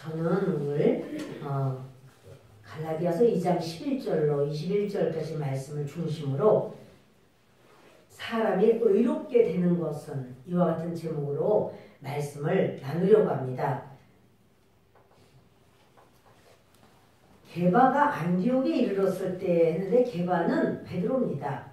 저는 오늘 갈라디아서 2장 11절로 21절까지 말씀을 중심으로 사람이 의롭게 되는 것은 이와 같은 제목으로 말씀을 나누려고 합니다. 게바가 안디옥에 이르렀을 때 했는데 게바는 베드로입니다.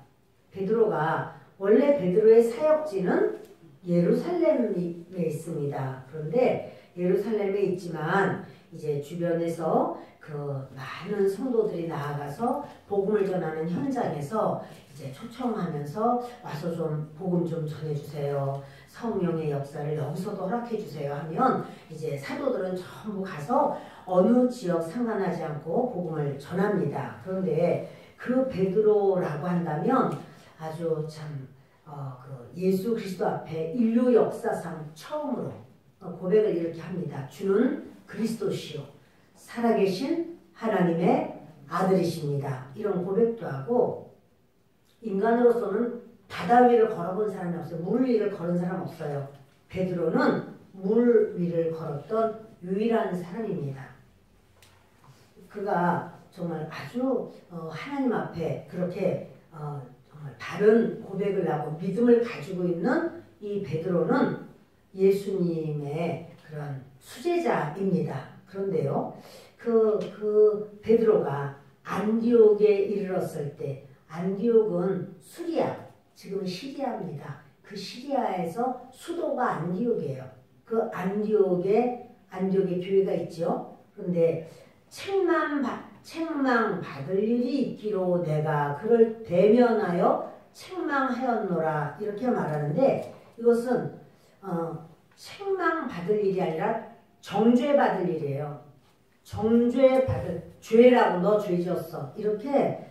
베드로가 원래 베드로의 사역지는 예루살렘에 있습니다. 그런데 예루살렘에 있지만 이제 주변에서 그 많은 성도들이 나아가서 복음을 전하는 현장에서 이제 초청하면서 와서 좀 복음 좀 전해주세요. 성령의 역사를 여기서도 허락해주세요 하면 이제 사도들은 전부 가서 어느 지역 상관하지 않고 복음을 전합니다. 그런데 그 베드로라고 한다면 아주 참 그 예수 그리스도 앞에 인류 역사상 처음으로 고백을 이렇게 합니다. 주는 그리스도시요 살아계신 하나님의 아들이십니다. 이런 고백도 하고 인간으로서는 바다 위를 걸어본 사람이 없어요. 물 위를 걸은 사람 없어요. 베드로는 물 위를 걸었던 유일한 사람입니다. 그가 정말 아주 하나님 앞에 그렇게 정말 바른 고백을 하고 믿음을 가지고 있는 이 베드로는 예수님의 그런 수제자입니다. 그런데요, 그 베드로가 안디옥에 이르렀을 때, 안디옥은 수리아, 지금 시리아입니다. 그 시리아에서 수도가 안디옥이에요. 그 안디옥에 교회가 있죠. 그런데 책망받을 일이 있기로 내가 그를 대면하여 책망하였노라 이렇게 말하는데 이것은 책망받을 일이 아니라 정죄받을 일이에요. 정죄받을 죄라고 너 죄 지었어 이렇게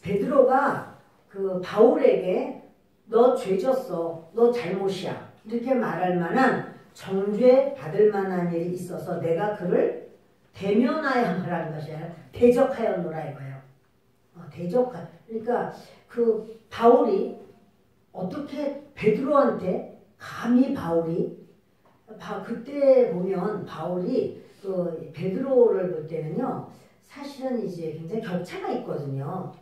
베드로가 그 바울에게 너 죄 지었어 너 잘못이야 이렇게 말할 만한 정죄받을 만한 일이 있어서 내가 그를 대면하여노라는 것이 아니라 대적하였노라 이거예요. 그러니까 그 바울이 어떻게 베드로한테 감히 그때 보면 바울이 그 베드로를 볼 때는요 사실은 이제 굉장히 격차가 있거든요.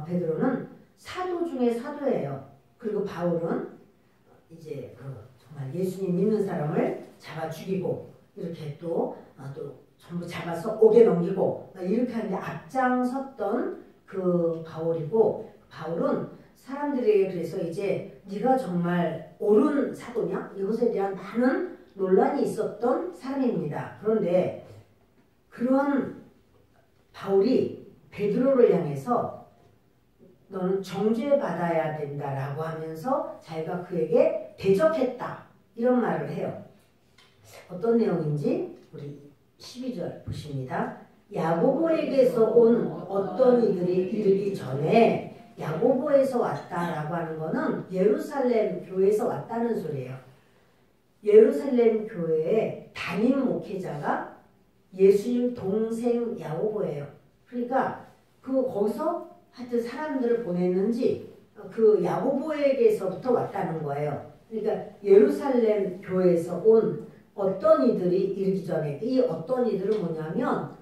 베드로는 사도 중에 사도예요. 그리고 바울은 이제 그 정말 예수님 믿는 사람을 잡아 죽이고 이렇게 또 전부 잡아서 옥에 넘기고 이렇게 하는데 앞장섰던 그 바울이고 바울은 사람들에게 그래서 이제 네가 정말 옳은 사도냐? 이것에 대한 많은 논란이 있었던 사람입니다. 그런데 그런 바울이 베드로를 향해서 너는 정죄받아야 된다라고 하면서 자기가 그에게 대적했다 이런 말을 해요. 어떤 내용인지 우리 12절 보십니다. 야고보에게서 온 어떤 이들이 이르기 전에 야고보에서 왔다라고 하는 거는 예루살렘 교회에서 왔다는 소리예요. 예루살렘 교회의 담임 목회자가 예수님 동생 야고보예요. 그러니까 거기서 하여튼 사람들을 보냈는지 그 야고보에게서부터 왔다는 거예요. 그러니까 예루살렘 교회에서 온 어떤 이들이 이르기 전에 이 어떤 이들은 뭐냐면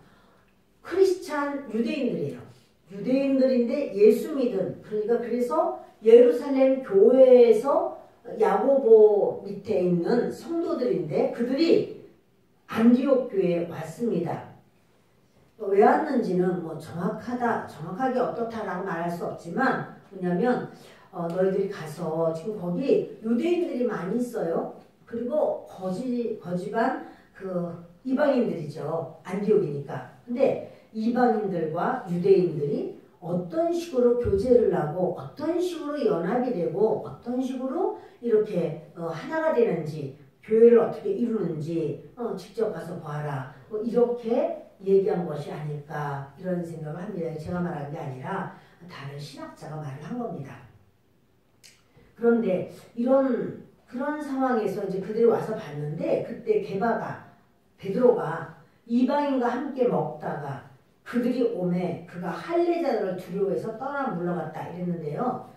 크리스찬 유대인들이에요. 유대인들인데 예수 믿은 그러니까 그래서 예루살렘 교회에서 야고보 밑에 있는 성도들인데 그들이 안디옥 교회에 왔습니다. 왜 왔는지는 뭐 정확하게 어떻다라고 말할 수 없지만 뭐냐면 너희들이 가서 지금 거기 유대인들이 많이 있어요. 그리고 거지반 그 이방인들이죠. 안디옥이니까. 근데 이방인들과 유대인들이 어떤 식으로 교제를 하고 어떤 식으로 연합이 되고 어떤 식으로 이렇게 하나가 되는지 교회를 어떻게 이루는지 직접 가서 봐라. 뭐 이렇게 얘기한 것이 아닐까 이런 생각을 합니다. 제가 말한 게 아니라 다른 신학자가 말을 한 겁니다. 그런데 그런 상황에서 이제 그들이 와서 봤는데 그때 베드로가 이방인과 함께 먹다가 그들이 오매 그가 할례자들을 두려워해서 떠나 물러갔다 이랬는데요.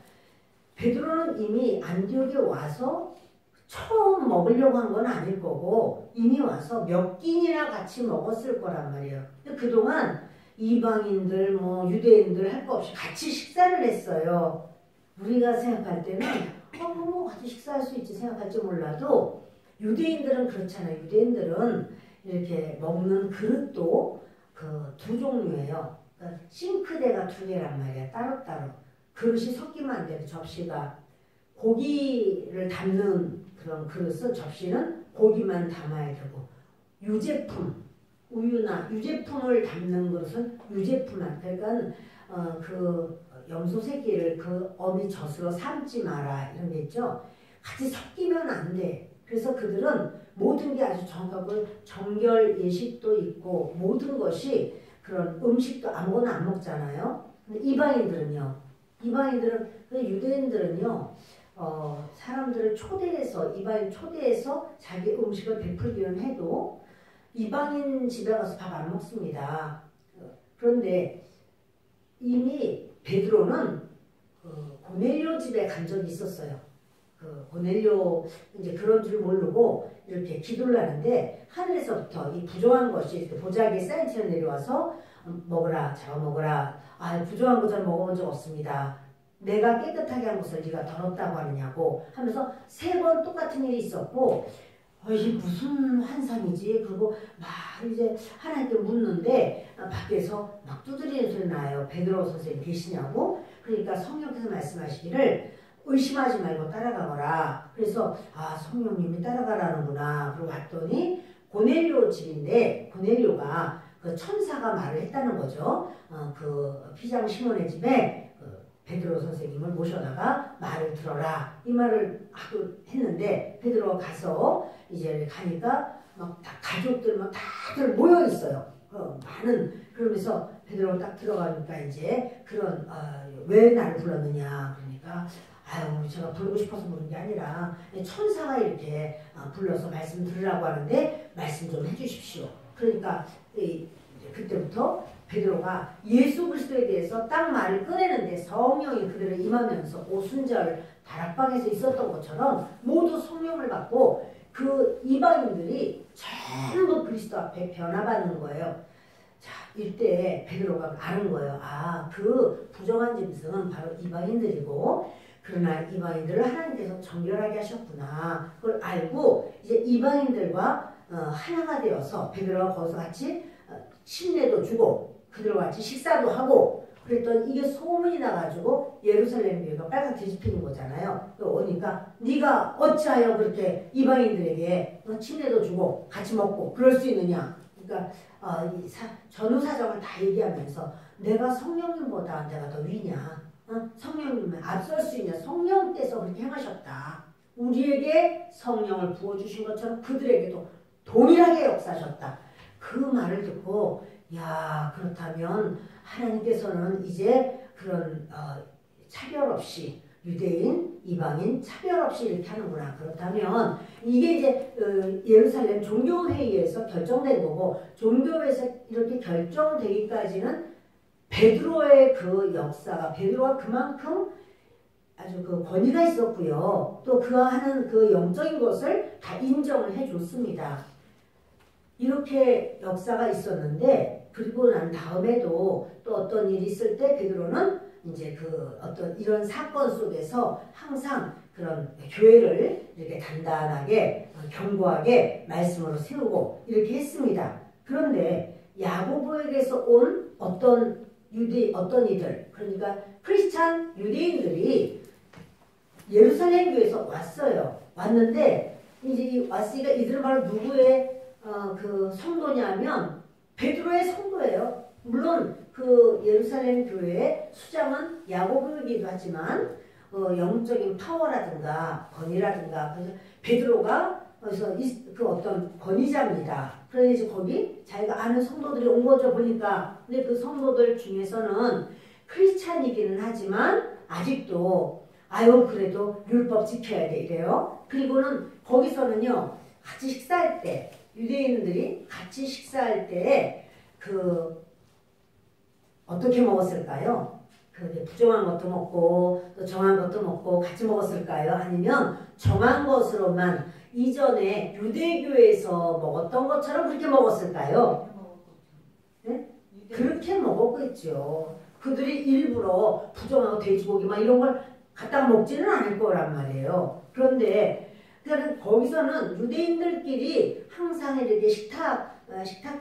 베드로는 이미 안디옥에 와서 처음 먹으려고 한 건 아닐 거고 이미 와서 몇 끼니나 같이 먹었을 거란 말이에요. 근데 그동안 이방인들 뭐 유대인들 할 거 없이 같이 식사를 했어요. 우리가 생각할 때는 뭐 같이 식사할 수 있지 생각할지 몰라도 유대인들은 그렇잖아요. 유대인들은 이렇게 먹는 그릇도 그 두 종류예요. 그러니까 싱크대가 두 개란 말이야. 따로따로. 그릇이 섞이면 안 돼요. 접시가. 고기를 담는 그런 그릇은 접시는 고기만 담아야 되고 유제품, 우유나 유제품을 담는 그릇은 유제품만. 그러니까 그 염소 새끼를 그 어미 젖으로 삶지 마라 이런 게 있죠. 같이 섞이면 안 돼. 그래서 그들은 모든 게 아주 정확하고 정결 예식도 있고 모든 것이 그런 음식도 아무거나 안 먹잖아요. 근데 이방인들은 유대인들은요. 사람들을 초대해서 이방인 초대해서 자기 음식을 베풀기는 해도 이방인 집에 가서 밥 안 먹습니다. 그런데 이미 베드로는 고넬료 집에 간 적이 있었어요. 고넬료 이제 그런 줄 모르고 이렇게 기도를 하는데 하늘에서부터 이 부정한 것이 보자기에 쌓인 채로 내려와서 먹으라 잡아먹으라. 부정한 것 전 먹어본 적 없습니다. 내가 깨끗하게 한 것을 네가 더럽다고 하느냐고 하면서 3번 똑같은 일이 있었고 이게 무슨 환상이지? 그리고 막 이제 하나님께 묻는데 밖에서 막 두드리는 소리 나요. 베드로 선생님 계시냐고. 그러니까 성령께서 말씀하시기를 의심하지 말고 따라가거라. 그래서 성령님이 따라가라는구나. 그러고 왔더니 고넬료 집인데 고넬료가 그 천사가 말을 했다는 거죠. 그 피장 시몬의 집에 베드로 선생님을 모셔다가 말을 들어라 이 말을 했는데 베드로가 가서 이제 가니까 막 다 가족들 막 다들 모여 있어요. 많은 그러면서 베드로가 딱 들어가니까 이제 그런 왜 나를 불렀느냐 그러니까 제가 부르고 싶어서 부른 게 아니라 천사가 이렇게 불러서 말씀 들으라고 하는데 말씀 좀 해주십시오. 그러니까 그때부터 베드로가 예수 그리스도에 대해서 딱 말을 꺼내는데 성령이 그들을 임하면서 오순절 다락방에서 있었던 것처럼 모두 성령을 받고 그 이방인들이 전부 그리스도 앞에 변화받는 거예요. 자, 이때 베드로가 아는 거예요. 그 부정한 짐승은 바로 이방인들이고 그러나 이방인들을 하나님께서 정결하게 하셨구나. 그걸 알고 이제 이방인들과 하나가 되어서 베드로가 거기서 같이 침례도 주고 그들과 같이 식사도 하고 그랬더니 이게 소문이 나가지고 예루살렘 교회가 빨갛 뒤집히는 거잖아요. 오니까 네가 어찌하여 그렇게 이방인들에게 침례도 주고 같이 먹고 그럴 수 있느냐. 그러니까 전후 사정을 다 얘기하면서 내가 성령님보다 내가 더 위냐. 성령님을 앞설 수 있냐. 성령께서 그렇게 행하셨다. 우리에게 성령을 부어주신 것처럼 그들에게도 동일하게 역사하셨다. 그 말을 듣고 그렇다면 하나님께서는 이제 그런 차별 없이 유대인, 이방인 차별 없이 이렇게 하는구나. 그렇다면 이게 이제 예루살렘 종교회의에서 결정된 거고 종교회에서 이렇게 결정되기까지는 베드로의 그 역사가 베드로가 그만큼 아주 그 권위가 있었고요. 또 그가 하는 그 영적인 것을 다 인정을 해줬습니다. 이렇게 역사가 있었는데 그리고 난 다음에도 또 어떤 일이 있을 때 베드로는 이제 그 어떤 이런 사건 속에서 항상 그런 교회를 이렇게 단단하게 견고하게 말씀으로 세우고 이렇게 했습니다. 그런데 야고보에게서 온 어떤 이들 그러니까 크리스찬 유대인들이 예루살렘 교회에서 왔어요. 왔는데 이제 왔으니까 이들은 바로 누구의 그 성도냐면 베드로의 성도예요. 물론 그 예루살렘 교회의 수장은 야고보이기도 하지만 영적인 파워라든가 권위라든가 그래서 베드로가 그래서 그 어떤 권위자입니다. 그래서 거기 자기가 아는 성도들이 온 거죠 보니까. 근데 그 성도들 중에서는 크리스찬이기는 하지만 아직도 그래도 율법 지켜야 돼 이래요. 그리고는 거기서는요 같이 식사할 때 유대인들이 같이 식사할 때 그 어떻게 먹었을까요? 그 부정한 것도 먹고 또 정한 것도 먹고 같이 먹었을까요? 아니면 정한 것으로만 이전에 유대교에서 먹었던 것처럼 그렇게 먹었을까요? 네? 그렇게 먹었겠죠. 그들이 일부러 부정하고 돼지고기 막 이런 걸 갖다 먹지는 않을 거란 말이에요. 그런데 거기서는 유대인들끼리 항상 이렇게 식탁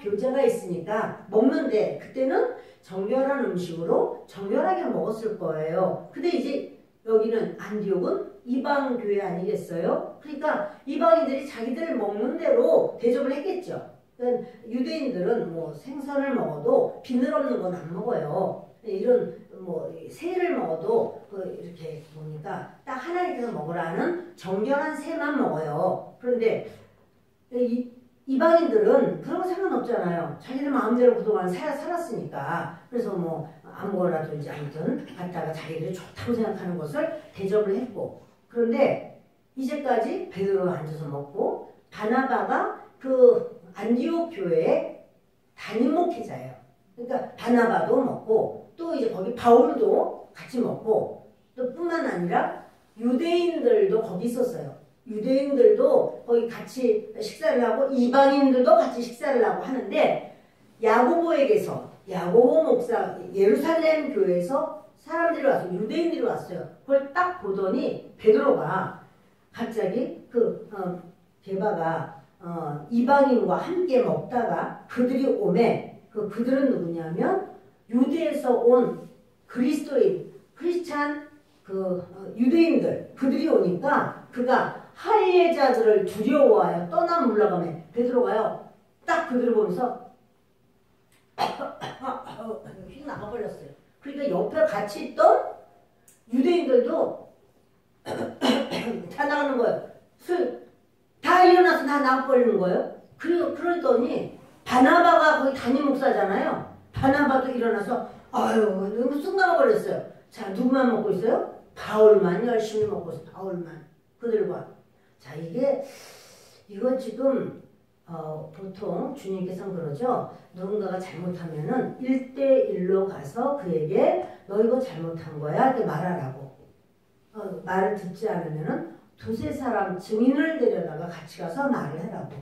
교제가 있으니까 먹는데 그때는 정결한 음식으로 정결하게 먹었을 거예요. 근데 이제 여기는 안디옥은 이방 교회 아니겠어요? 그러니까 이방인들이 자기들 먹는 대로 대접을 했겠죠. 그러니까 유대인들은 뭐 생선을 먹어도 비늘 없는 건 안 먹어요. 이런 뭐 새를 먹어도 이렇게 보니까 딱 하나님께서 먹으라는 정결한 새만 먹어요. 그런데 이방인들은 그런 거 상관없잖아요. 자기들 마음대로 그동안 살았으니까. 그래서 뭐 아무거나든지 아무튼 갖다가 자기들이 좋다고 생각하는 것을 대접을 했고. 그런데 이제까지 베드로가 앉아서 먹고 바나바가 그 안디옥 교회의 담임 목회자예요. 그러니까 바나바도 먹고 또 이제 거기 바울도 같이 먹고 또 뿐만 아니라 유대인들도 거기 있었어요. 유대인들도 거기 같이 식사를 하고 이방인들도 같이 식사를 하고 하는데 야고보에게서 야고보 목사 예루살렘 교회에서 사람들이 와서 유대인들이 왔어요. 그걸 딱 보더니 베드로가 갑자기 게바가 이방인과 함께 먹다가 그들이 오매 그들은 누구냐면 유대에서 온 그리스도인 크리스찬 유대인들 그들이 오니까 그가 할례자들을 두려워하여 떠나 물러가며 베드로가요 딱 그들을 보면서 휙 나가버렸어요. 그러니까 옆에 같이 있던 유대인들도 다 나가는 거예요. 다 일어나서 다 나가버리는 거예요. 그러더니 바나바가 거기 담임 목사잖아요. 바나바도 일어나서 너무 쑥 나가버렸어요. 자, 누구만 먹고 있어요? 바울만 열심히 먹고 있어요. 바울만. 그들과. 자, 이거 지금 보통 주님께서는 그러죠. 누군가가 잘못하면은 1대1로 가서 그에게 너 이거 잘못한 거야 이렇게 말하라고. 말을 듣지 않으면은 두세 사람 증인을 데려다가 같이 가서 말을 하라고.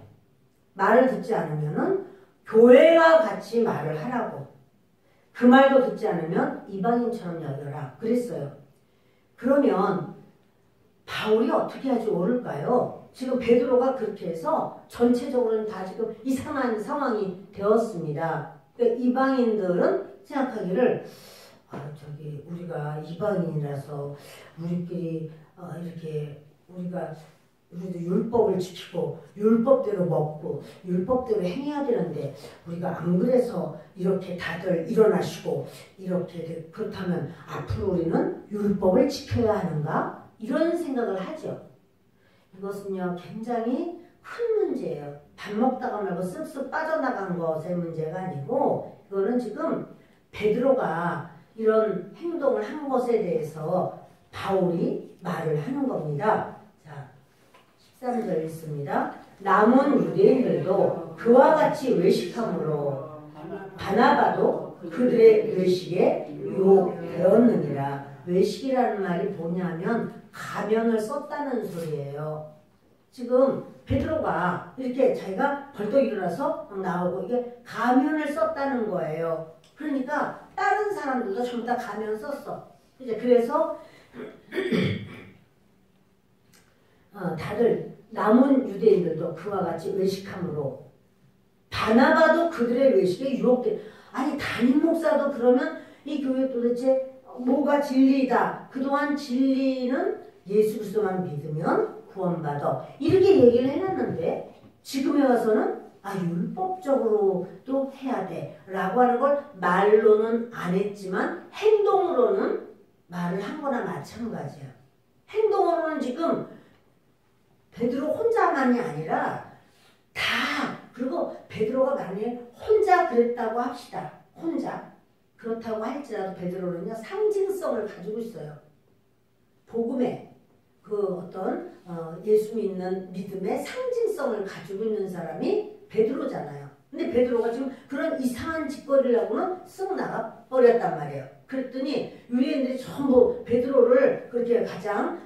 말을 듣지 않으면은 교회와 같이 말을 하라고. 그 말도 듣지 않으면 이방인처럼 여겨라. 그랬어요. 그러면 바울이 어떻게 하지 옳을까요? 지금 베드로가 그렇게 해서 전체적으로는 다 지금 이상한 상황이 되었습니다. 그러니까 이방인들은 생각하기를 우리가 이방인이라서 우리끼리 이렇게 우리도 율법을 지키고 율법대로 먹고 율법대로 행해야 되는데 우리가 안 그래서 이렇게 다들 일어나시고 이렇게 그렇다면 앞으로 우리는 율법을 지켜야 하는가? 이런 생각을 하죠. 이것은요 굉장히 큰 문제예요. 밥 먹다가 말고 쓱쓱 빠져나간 것의 문제가 아니고 이거는 지금 베드로가 이런 행동을 한 것에 대해서 바울이 말을 하는 겁니다. 자, 13절 있습니다. 남은 유대인들도 그와 같이 외식함으로 바나바도 그들의 외식에 유혹되었느니라. 외식이라는 말이 뭐냐면 가면을 썼다는 소리예요. 지금 베드로가 이렇게 자기가 벌떡 일어나서 나오고 이게 가면을 썼다는 거예요. 그러니까 다른 사람들도 전부 다 가면 썼어. 이제 그래서 다들 남은 유대인들도 그와 같이 외식함으로 바나바도 그들의 외식에 유혹돼. 아니 담임 목사도 그러면 이 교회 도대체 뭐가 진리다. 그동안 진리는 예수 그리스도만 믿으면 구원받아. 이렇게 얘기를 해놨는데 지금에 와서는 율법적으로도 해야 돼 라고 하는 걸 말로는 안 했지만 행동으로는 말을 한 거나 마찬가지야. 행동으로는 지금 베드로 혼자만이 아니라 다. 그리고 베드로가 만약에 혼자 그랬다고 합시다. 혼자. 그렇다고 할지라도 베드로는요 상징성을 가지고 있어요. 복음의 어떤 예수 믿는 믿음의 상징성을 가지고 있는 사람이 베드로잖아요. 근데 베드로가 지금 그런 이상한 짓거리를 하고는 쓱 나가 버렸단 말이에요. 그랬더니 유대인들이 전부 베드로를 그렇게 가장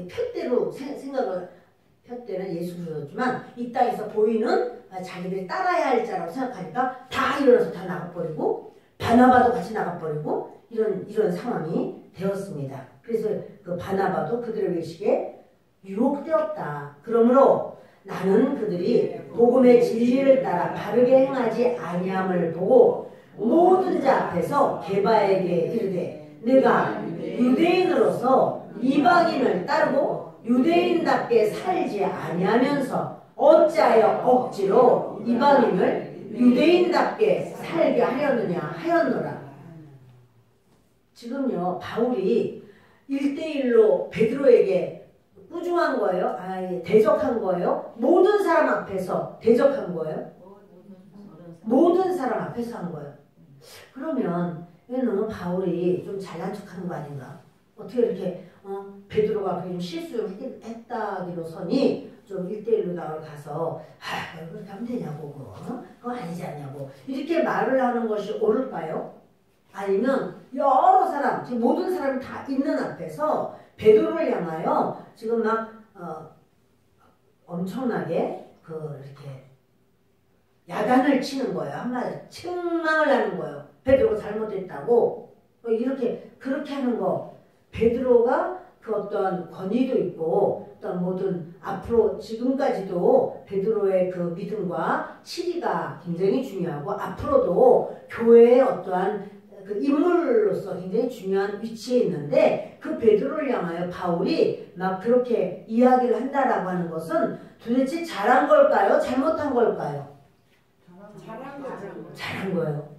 푯대로 푯대는 예수 그리스도지만 이 땅에서 보이는 자기들이 따라야 할 자라고 생각하니까 다 일어나서 다 나가버리고 바나바도 같이 나가버리고 이런 상황이 되었습니다. 그래서 그 바나바도 그들의 외식에 유혹되었다. 그러므로 나는 그들이 복음의 진리를 따라 바르게 행하지 아니함을 보고 모든 자 앞에서 게바에게 이르되 내가 유대인으로서 이방인을 따르고 유대인답게 살지 아니하면서 어찌하여 억지로 이방인을 유대인답게 살게 하려느냐 하였노라. 지금요 바울이 1대1로 베드로에게 꾸중한 거예요? 대적한 거예요? 모든 사람 앞에서 대적한 거예요? 모든 사람 앞에서 한 거예요. 그러면 얘는 바울이 좀 잘난 척하는 거 아닌가? 어떻게 이렇게 베드로가 좀 실수를 했다기로서니 좀 1대1로 나가서 그렇게 하면 되냐고 그거 아니지 않냐고 이렇게 말을 하는 것이 옳을까요? 아니면 여러 사람 지금 모든 사람이 다 있는 앞에서 베드로를 향하여 지금 막 엄청나게 이렇게 야단을 치는 거예요. 한마디로 책망을 하는 거예요. 베드로가 잘못했다고 이렇게 그렇게 하는 거 베드로가 그 어떤 권위도 있고 어떤 모든 앞으로 지금까지도 베드로의 그 믿음과 치리가 굉장히 중요하고 앞으로도 교회의 어떠한 그 인물로서 굉장히 중요한 위치에 있는데 그 베드로를 향하여 바울이 막 그렇게 이야기를 한다라고 하는 것은 도대체 잘한 걸까요? 잘못한 걸까요? 잘한 거예요.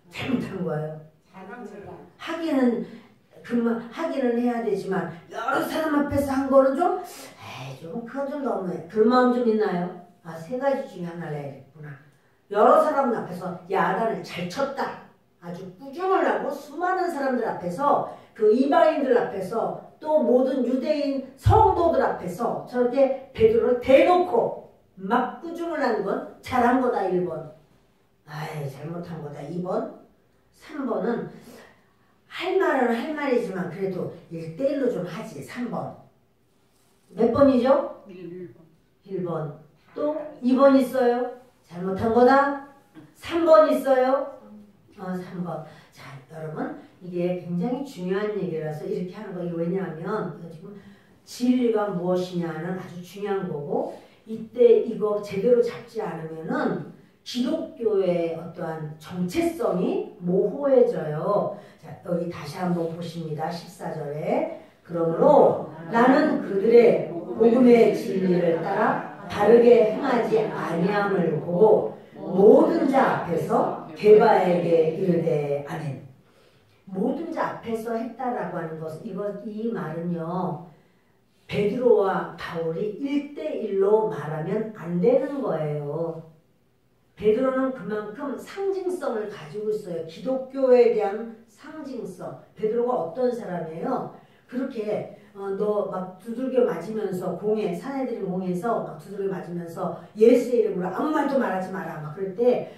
잘못한 거예요. 하기는 해야 되지만 여러 사람 앞에서 한 거는 좀 그건 좀 너무해. 그런 마음 좀 있나요? 세 가지 중에 하나를 해야겠구나. 여러 사람 앞에서 야단을 잘 쳤다. 아주 꾸중을 하고 수많은 사람들 앞에서 그 이방인들 앞에서 또 모든 유대인 성도들 앞에서 저렇게 베드로를 대놓고 막 꾸중을 하는 건 잘한 거다 1번. 잘못한 거다 2번. 3번은 할 말은 할 말이지만 그래도 1대1로 좀 하지 3번. 몇 번이죠? 1번. 또 2번 있어요. 잘못한 거다. 3번 있어요. 3번. 자, 여러분 이게 굉장히 중요한 얘기라서 이렇게 하는 거예요. 왜냐하면 지금 진리가 무엇이냐는 아주 중요한 거고 이때 이거 제대로 잡지 않으면은 기독교의 어떠한 정체성이 모호해져요. 자, 여기 다시 한번 보십니다. 14절에 그러므로 나는 그들의 복음의 진리를 따라 바르게 행하지 아니함을 보고 모든 자 앞에서 게바에게 이르되 아멘. 모든 자 앞에서 했다라고 하는 것은 이 말은요. 베드로와 바울이 1대1로 말하면 안 되는 거예요. 베드로는 그만큼 상징성을 가지고 있어요. 기독교에 대한 상징성. 베드로가 어떤 사람이에요? 그렇게 너 막 두들겨 맞으면서 사내들이 공에서 막 두들겨 맞으면서 예수의 이름으로 아무 말도 말하지 마라. 막 그럴 때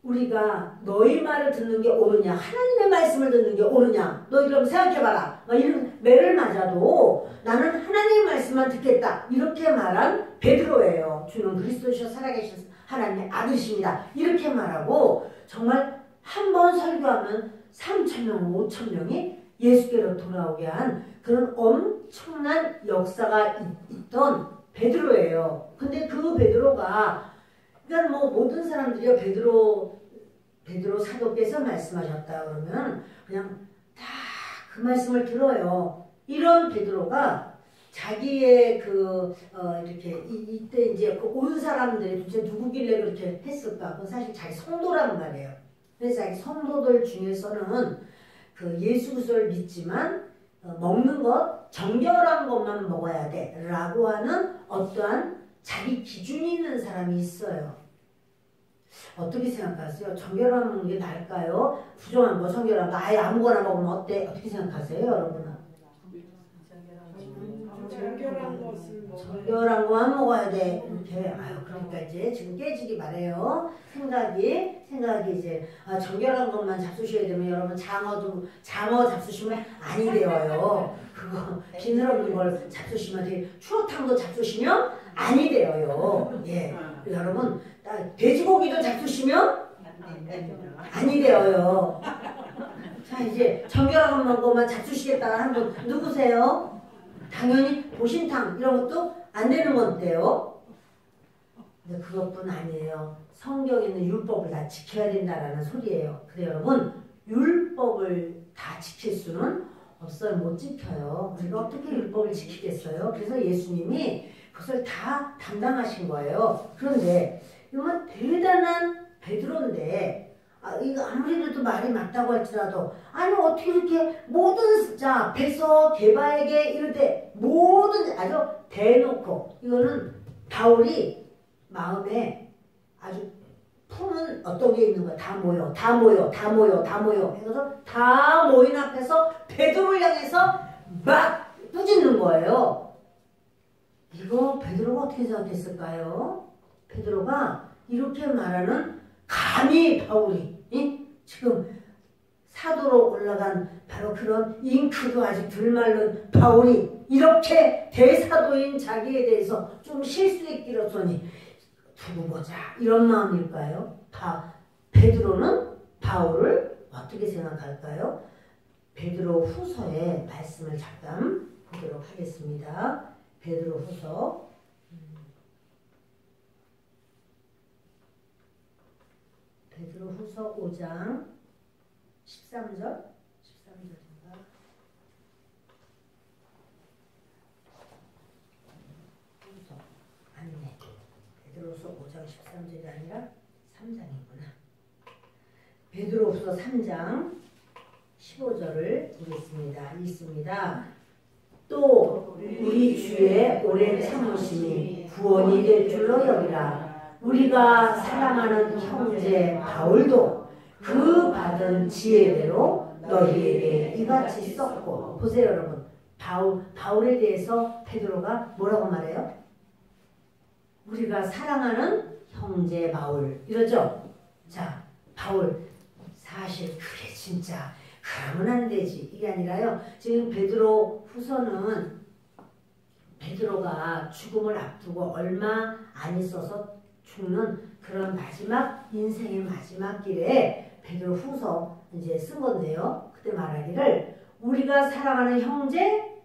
우리가 너희 말을 듣는 게 옳으냐 하나님의 말씀을 듣는 게 옳으냐 너희 그럼 생각해봐라. 막 이런 매를 맞아도 나는 하나님의 말씀만 듣겠다. 이렇게 말한 베드로예요. 주는 그리스도시여 살아계신 하나님의 아들이십니다. 이렇게 말하고 정말 한 번 설교하면 3,000명, 5,000명이 예수께로 돌아오게 한 그런 엄청난 역사가 있던 베드로예요. 근데 그 베드로가 그러니까 모든 사람들이 베드로 사도께서 말씀하셨다 그러면 그냥 다 그 말씀을 들어요. 이런 베드로가 자기의 이렇게 이때 이제 온 사람들이 도대체 누구길래 그렇게 했을까? 그건 사실 자기 성도란 말이에요. 그래서 자기 성도들 중에서는 그 예수 그리스도를 믿지만 먹는 것 정결한 것만 먹어야 돼 라고 하는 어떠한 자기 기준이 있는 사람이 있어요. 어떻게 생각하세요? 정결한 먹는 게 나을까요? 부정한 거, 정결한 거 아예 아무거나 먹으면 어때? 어떻게 생각하세요, 여러분은? 정결한 것을 정결한 거만 먹어야 돼. 이렇게 그러니까 이제 지금 깨지기 말해요. 생각이 이제 정결한 것만 잡수셔야 되면 여러분 장어 잡수시면 아니 되어요. 그거 비늘 없는 걸 잡수시면 되게 추어탕 거 잡수시면 아니 되어요. 예, 여러분 돼지고기도 잡수시면 아니 되어요. 자, 이제 정결한 것만 잡수시겠다 하는 분 누구세요? 당연히 보신탕 이런 것도 안 되는 건데요. 근데 그것뿐 아니에요. 성경에 있는 율법을 다 지켜야 된다라는 소리예요. 근데 여러분 율법을 다 지킬 수는 없어요. 못 지켜요. 우리가 어떻게 율법을 지키겠어요? 그래서 예수님이 그것을 다 담당하신 거예요. 그런데 이건 대단한 베드로인데 이거 아무리 그래도 말이 맞다고 할지라도 아니 어떻게 이렇게 모든 베서 게바에게 이럴 때 모든 아주 대놓고 이거는 바울이 마음에 아주 품은 어떤 게 있는 거야. 다 모여 해서 다 모인 앞에서 베드로를 향해서 막 꾸짖는 거예요. 이거 베드로가 어떻게 생각했을까요? 베드로가 이렇게 말하는 감히 바울이 지금 사도로 올라간 바로 그런 잉크도 아직 덜 마른 바울이 이렇게 대사도인 자기에 대해서 좀 실수했기로서니 두고 보자 이런 마음일까요? 베드로는 바울을 어떻게 생각할까요? 베드로 후서의 말씀을 잠깐 보도록 하겠습니다. 베드로 후서 5장 13절? 13절인가? 후서 아니네. 베드로후서 5장 13절이 아니라 3장이구나. 베드로후서 3장 15절을 보겠습니다. 읽습니다. 또 우리 주의 오랜 참으심이 구원이 될 줄로 여기라. 우리가 사랑하는 형제 바울도 그 받은 지혜대로 너희에게 이같이 썼고. 보세요 여러분. 바울에 대해서 베드로가 뭐라고 말해요? 우리가 사랑하는 형제 바울 이러죠. 자, 바울 사실 그래 진짜 그러면 안 되지 이게 아니라요. 지금 베드로 후서는 베드로가 죽음을 앞두고 얼마 안 있어서 죽는 그런 마지막 인생의 마지막 길에 베드로 후서 이제 쓴 건데요. 그때 말하기를 우리가 사랑하는 형제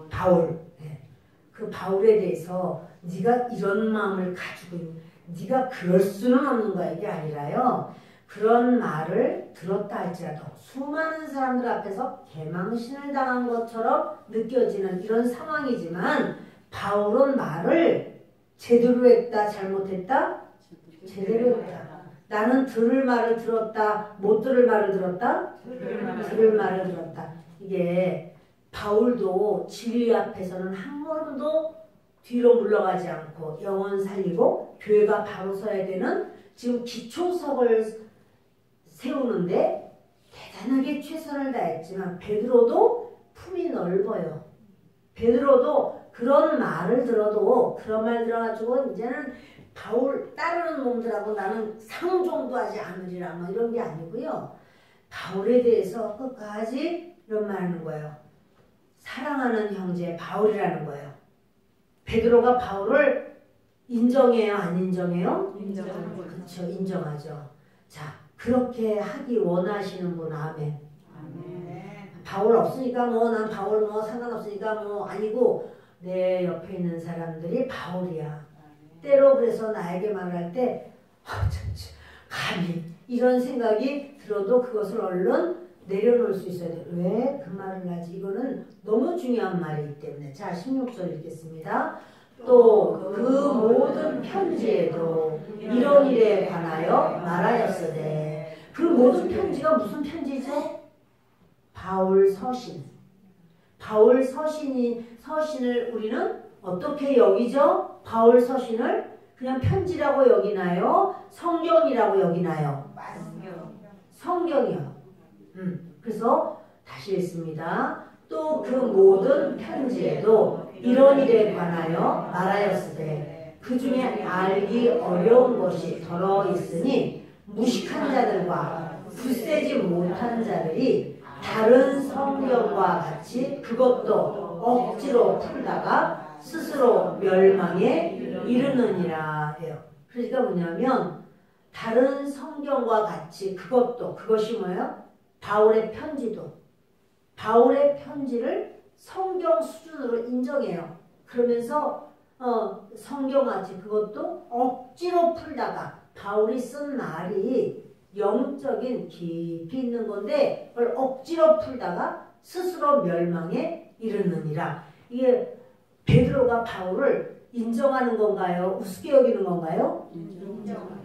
바울. 네. 그 바울에 대해서 네가 이런 마음을 가지고 있는 네가 그럴 수는 없는 거야 이게 아니라요. 그런 말을 들었다 할지라도 수많은 사람들 앞에서 개망신을 당한 것처럼 느껴지는 이런 상황이지만 바울은 말을 제대로 했다 잘못했다? 제대로 했다. 나는 들을 말을 들었다 못 들을 말을 들었다? 들을 말을 들었다. 이게 바울도 진리 앞에서는 한 걸음도 뒤로 물러가지 않고 영혼 살리고 교회가 바로 서야 되는 지금 기초석을 세우는데 대단하게 최선을 다했지만 베드로도 품이 넓어요. 베드로도 그런 말을 들어도 그런 말 들어가지고 이제는 바울 따르는 놈들하고 나는 상종도 하지 않으리라 뭐 이런 게 아니고요. 바울에 대해서 끝까지 이런 말 하는 거예요. 사랑하는 형제 바울이라는 거예요. 베드로가 바울을 인정해요? 안 인정해요? 인정하죠. 그렇죠. 인정하죠. 자, 그렇게 하기 원하시는 분 아멘. 바울 없으니까 난 바울 상관없으니까 아니고 내 옆에 있는 사람들이 바울이야. 때로 그래서 나에게 말할 때 감히 이런 생각이 들어도 그것을 얼른 내려놓을 수 있어야 돼. 왜 그 말을 하지? 이거는 너무 중요한 말이기 때문에. 자, 16절 읽겠습니다. 또 그 모든 편지에도 이런 일에 관하여 말하였으되. 그 모든 편지가 무슨 편지죠? 바울 서신. 바울 서신을 우리는 어떻게 여기죠? 바울 서신을 그냥 편지라고 여기나요? 성경이라고 여기나요? 성경이요. 그래서 다시 읽습니다. 또 그 모든 편지에도 이런 일에 관하여 말하였으되 그 중에 알기 어려운 것이 더러 있으니 무식한 자들과 굳세지 못한 자들이 다른 성경과 같이 그것도 억지로 풀다가 스스로 멸망에 이르느니라 해요. 그러니까 뭐냐면 다른 성경과 같이 그것이 뭐예요? 바울의 편지를 성경 수준으로 인정해요. 그러면서 성경같이 그것도 억지로 풀다가 바울이 쓴 말이 영적인 깊이 있는 건데 그걸 억지로 풀다가 스스로 멸망에 이르느니라. 이게 베드로가 바울을 인정하는 건가요? 우습게 여기는 건가요?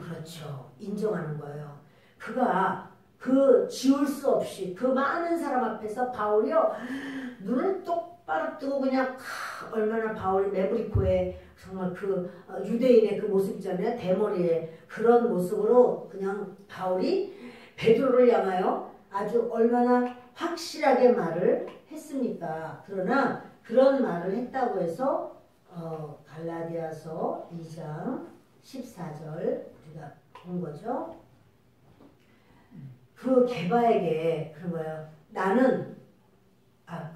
그렇죠. 인정하는 거예요. 그가 지울 수 없이 그 많은 사람 앞에서 바울이요 눈을 똑바로 뜨고 그냥 얼마나 바울이 메브리코에 정말 유대인의 그 모습 있잖아요. 대머리에 그런 모습으로 그냥 바울이 베드로를 향하여 아주 얼마나 확실하게 말을 했습니까? 그러나 그런 말을 했다고 해서 갈라디아서 2장 14절 우리가 본 거죠. 그 게바에게 그런 거예요.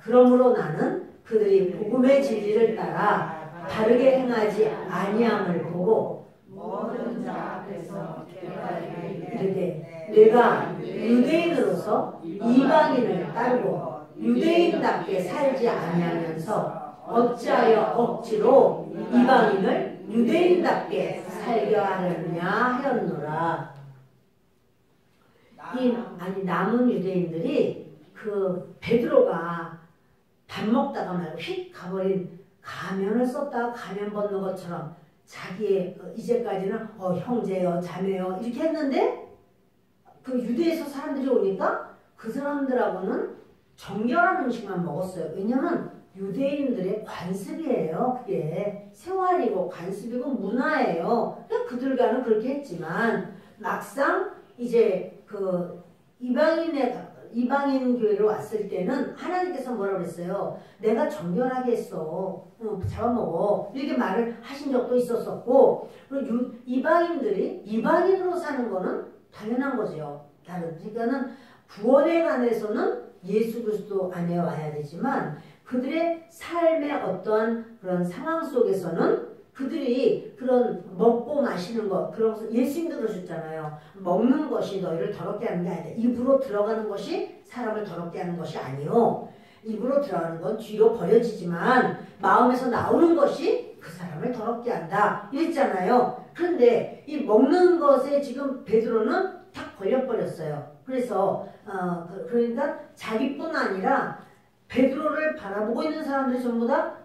그러므로 나는 그들이 복음의 진리를 따라 다르게 행하지 아니함을 보고 모든 자 앞에서 게바에게 이르되 내가 유대인으로서 이방인을 따르고 유대인답게 살지 아니하면서 어찌하여 억지로 이방인을 유대인답게 살게 하느냐 하였노라. 남은 유대인들이 베드로가 밥 먹다가 말고 휙 가버린 가면을 썼다가 가면 벗는 것처럼 자기의 이제까지는 형제요 자매요 이렇게 했는데 그 유대에서 사람들이 오니까 그 사람들하고는 정결한 음식만 먹었어요. 왜냐면 유대인들의 관습이에요. 그게 생활이고 관습이고 문화예요. 그러니까 그들과는 그렇게 했지만 막상 이제 이방인 교회로 왔을 때는 하나님께서 뭐라고 그랬어요? 내가 정결하게 했어. 잡아먹어. 이렇게 말을 하신 적도 있었었고 그리고 이방인들이 이방인으로 사는 거는 당연한 거죠. 그러니까는 구원에 관해서는 예수 그리스도 안에 와야 되지만 그들의 삶의 어떠한 그런 상황 속에서는 그들이 그런 먹고 마시는 것 그런 것을 예수님도 그러셨잖아요. 먹는 것이 너희를 더럽게 하는 게 아니다. 입으로 들어가는 것이 사람을 더럽게 하는 것이 아니요. 입으로 들어가는 건 뒤로 버려지지만 마음에서 나오는 것이 그 사람을 더럽게 한다. 이랬잖아요. 그런데 이 먹는 것에 지금 베드로는 탁 걸려버렸어요. 그래서 그러니까 자기뿐 아니라 베드로를 바라보고 있는 사람들이 전부 다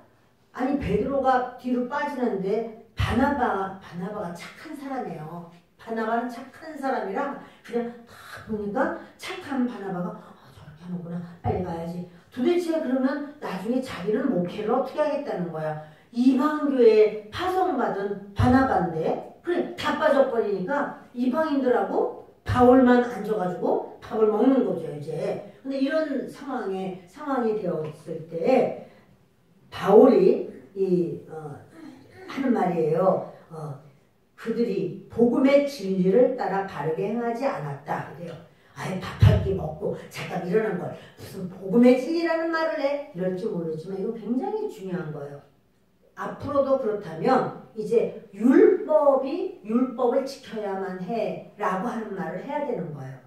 아니 베드로가 뒤로 빠지는데 바나바가 착한 사람이에요. 바나바는 착한 사람이라 그냥 다 보니까 착한 바나바가 저렇게 하는구나 빨리 가야지. 도대체 그러면 나중에 자기는 목회를 어떻게 하겠다는 거야. 이방교회에 파송받은 바나바인데 그래 다 빠져버리니까 이방인들하고 바울만 앉아가지고 밥을 먹는 거죠 이제. 근데 이런 상황이 되었을 때 바울이 하는 말이에요. 그들이 복음의 진리를 따라 바르게 행하지 않았다. 그래요. 아예 밥 한 끼 먹고 잠깐 일어난 걸 무슨 복음의 진리라는 말을 해? 이럴지 모르지만 이거 굉장히 중요한 거예요. 앞으로도 그렇다면 이제 율법을 지켜야만 해 라고 하는 말을 해야 되는 거예요.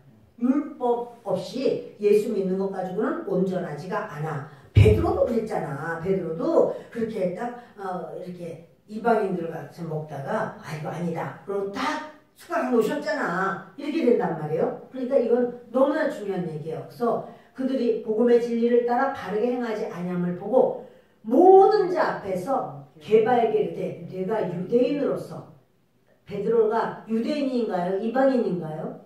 율법 없이 예수 믿는 것 가지고는 온전하지가 않아. 베드로도 그랬잖아. 베드로도 그렇게 딱 이렇게 이방인들 같이 먹다가 이거 아니다. 그리고 딱 숟가락 놓으셨잖아. 이렇게 된단 말이에요. 그러니까 이건 너무나 중요한 얘기예요. 그래서 그들이 복음의 진리를 따라 바르게 행하지 아니함을 보고 모든 자 앞에서 게바에게 이르되 내가 유대인으로서 베드로가 유대인인가요? 이방인인가요?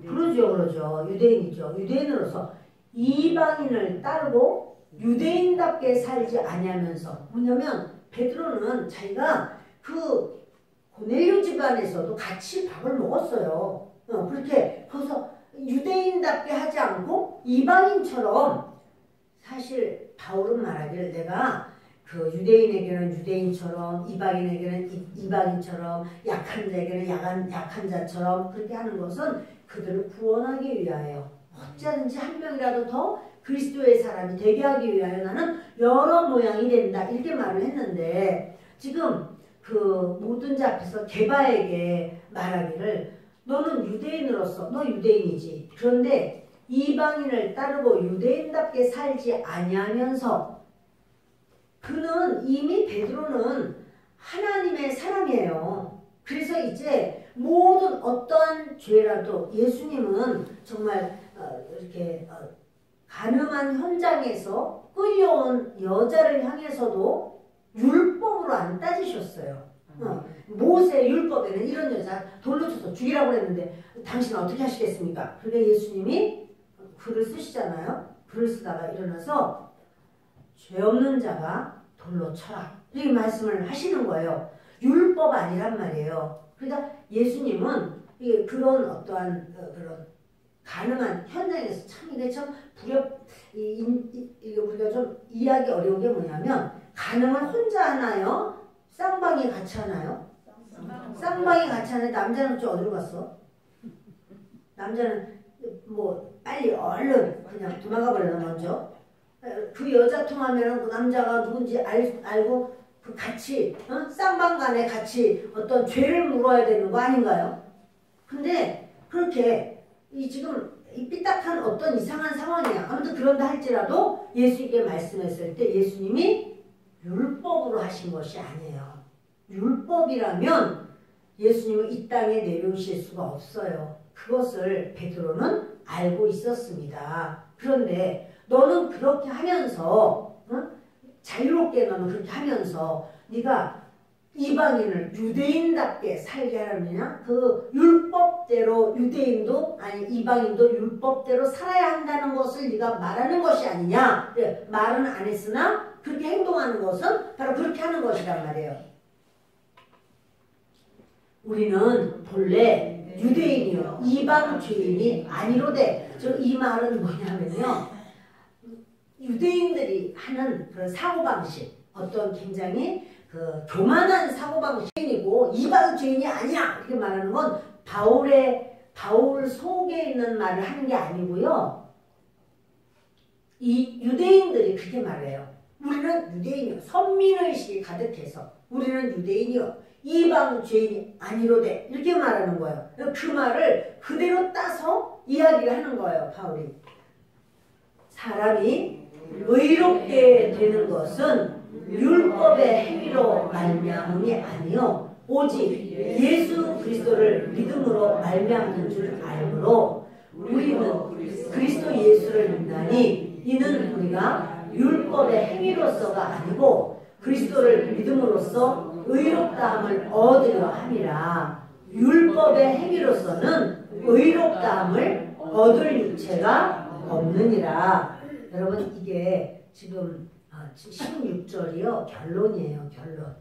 그러죠. 유대인이죠. 유대인으로서 이방인을 따르고 유대인답게 살지 아니하면서 뭐냐면 베드로는 자기가 그 고넬료 집안에서도 같이 밥을 먹었어요. 그렇게 거기서 유대인답게 하지 않고 이방인처럼 사실 바울은 말하기를 내가 그 유대인에게는 유대인처럼, 이방인에게는 이방인처럼, 약한 자에게는 약한 자처럼 그렇게 하는 것은 그들을 구원하기 위하여, 어쩌든지 한 명이라도 더 그리스도의 사람이 되게 하기 위하여 나는 여러 모양이 된다, 이렇게 말을 했는데, 지금 그 모든 자 앞에서 게바에게 말하기를, 너는 유대인으로서 너 유대인이지, 그런데 이방인을 따르고 유대인답게 살지 아니하면서, 그는 이미 베드로는 하나님의 사람이에요. 그래서 이제 모든 어떠한 죄라도, 예수님은 정말 이렇게 가늠한 현장에서 끌려온 여자를 향해서도 율법으로 안 따지셨어요. 모세 율법에는 이런 여자 돌로 쳐서 죽이라고 했는데 당신은 어떻게 하시겠습니까? 그러니까 예수님이 글을 쓰시잖아요. 글을 쓰다가 일어나서 죄 없는 자가 돌로 쳐라, 이렇게 말씀을 하시는 거예요. 율법 아니란 말이에요. 그러니까 예수님은 그런 어떠한 그런 가능한 현장에서 참, 이게 참 이게 우리가 좀 이해하기 어려운 게 뭐냐면, 가능을 혼자 하나요? 쌍방이 같이 하나요? 쌍방이 같이 하는데 남자는 좀 어디로 갔어? 남자는 뭐 빨리 얼른 그냥 도망가 버려요. 먼저 그 여자 통하면은 그 남자가 누군지 알고 그 같이 쌍방 간에 같이 어떤 죄를 물어야 되는 거 아닌가요? 근데 그렇게 지금 이 삐딱한 어떤 이상한 상황이야. 아무튼 그런다 할지라도 예수님께 말씀했을 때 예수님이 율법으로 하신 것이 아니에요. 율법이라면 예수님은 이 땅에 내려오실 수가 없어요. 그것을 베드로는 알고 있었습니다. 그런데 너는 그렇게 하면서 자유롭게 너는 그렇게 하면서 네가 이방인을 유대인답게 살게 하려느냐? 그 율법대로 유대인도 아니 이방인도 율법대로 살아야 한다는 것을 네가 말하는 것이 아니냐? 네, 말은 안 했으나 그렇게 행동하는 것은 바로 그렇게 하는 것이란 말이에요. 우리는 본래 유대인이요 이방 죄인이 아니로되, 이 말은 뭐냐면요, 유대인들이 하는 그런 사고방식, 어떤 굉장히 그 교만한 사고방식이고 이방 죄인이 아니야 이렇게 말하는 건 바울 속에 있는 말을 하는 게 아니고요, 이 유대인들이 그렇게 말해요. 우리는 유대인이요, 선민의식이 가득해서 우리는 유대인이요 이방 죄인이 아니로되, 이렇게 말하는 거예요. 그 말을 그대로 따서 이야기를 하는 거예요. 바울이 사람이 의롭게 되는 것은 율법의 행위로 말미암음이 아니요 오직 예수 그리스도를 믿음으로 말미암는 줄 알므로 우리는 그리스도 예수를 믿나니 이는 우리가 율법의 행위로서가 아니고 그리스도를 믿음으로써 의롭다함을 얻으려 함이라. 율법의 행위로서는 의롭다함을 얻을 육체가 없느니라. 여러분, 이게 지금 16절이요 결론이에요. 결론.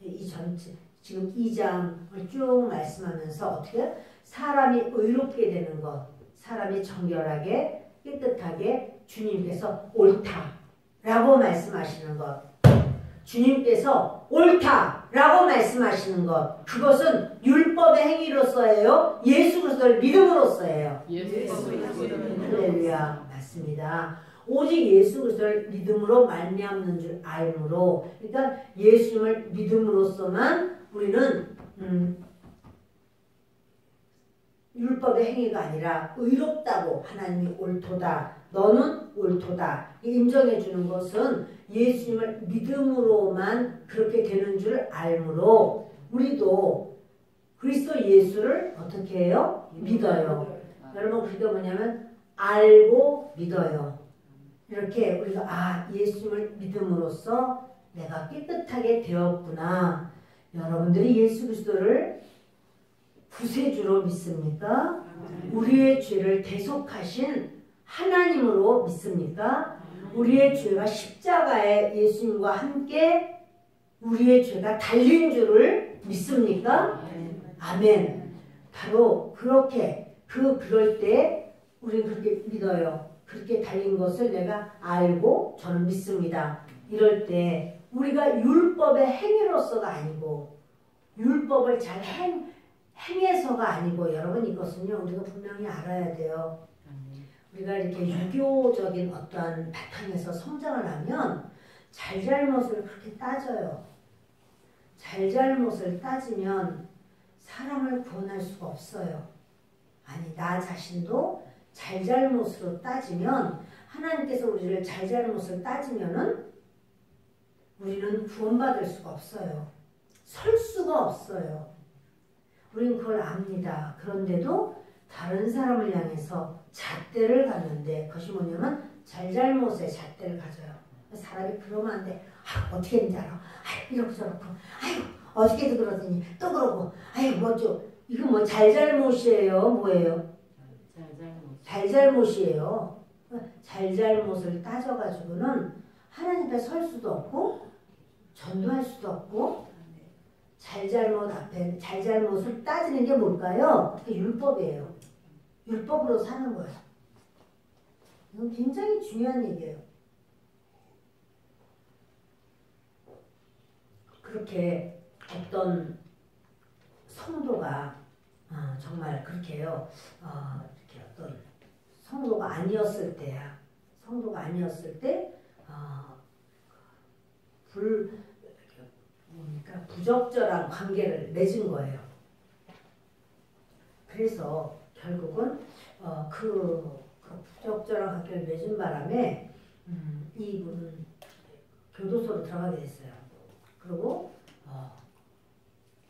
이 전체 지금 2장을 쭉 말씀하면서 어떻게 사람이 의롭게 되는 것, 사람이 정결하게 깨끗하게 주님께서 옳다라고 말씀하시는 것, 주님께서 옳다라고 말씀하시는 것, 그것은 율법의 행위로서예요, 예수 그리스도를 믿음으로써예요. 할렐루야. 맞습니다. 오직 예수 그리스도를 믿음으로 말미암는 줄 알므로, 그러니까 예수님을 믿음으로써만 우리는 율법의 행위가 아니라 의롭다고, 하나님이 옳도다, 너는 옳도다 인정해 주는 것은 예수님을 믿음으로만 그렇게 되는 줄 알므로 우리도 그리스도 예수를 어떻게 해요? 믿어요. 여러분, 그게 뭐냐면 알고 믿어요. 이렇게 우리가 예수님을 믿음으로써 내가 깨끗하게 되었구나. 여러분들이 예수 그리스도를 구세주로 믿습니까? 우리의 죄를 대속하신 하나님으로 믿습니까? 우리의 죄가 십자가에 예수님과 함께 우리의 죄가 달린 줄을 믿습니까? 아멘. 바로 그렇게 그럴 때 우리는 그렇게 믿어요. 그렇게 달린 것을 내가 알고 저는 믿습니다. 이럴 때 우리가 율법의 행위로서가 아니고 율법을 잘 행해서가 아니고 여러분 이것은요 우리가 분명히 알아야 돼요. 우리가 이렇게 유교적인 어떠한 바탕에서 성장을 하면 잘잘못을 그렇게 따져요. 잘잘못을 따지면 사람을 구원할 수가 없어요. 아니 나 자신도 잘잘못으로 따지면 하나님께서 우리를 잘잘못을 따지면은 우리는 구원받을 수가 없어요. 설 수가 없어요. 우린 그걸 압니다. 그런데도 다른 사람을 향해서 잣대를 갖는데 그것이 뭐냐면 잘잘못에 잣대를 가져요. 사람이 그러면 안 돼. 아, 어떻게 했는지 알아. 아유 이렇게 저렇고 아유 어저께도 그러더니 또 그러고 아유 뭐죠. 이거 뭐 잘잘못이에요. 뭐예요? 잘잘못이에요. 잘잘못을 따져가지고는 하나님 앞에 설 수도 없고 전도할 수도 없고 잘잘못 앞에 잘잘못을 따지는 게 뭘까요? 그게 율법이에요. 율법으로 사는 거예요. 이건 굉장히 중요한 얘기예요. 그렇게 어떤 성도가 정말 그렇게 해요. 이렇게 어떤 성도가 아니었을 때야. 성도가 아니었을 때 부적절한 관계를 맺은 거예요. 그래서 결국은 그 부적절한 관계를 맺은 바람에 이분은 교도소로 들어가게 됐어요. 그리고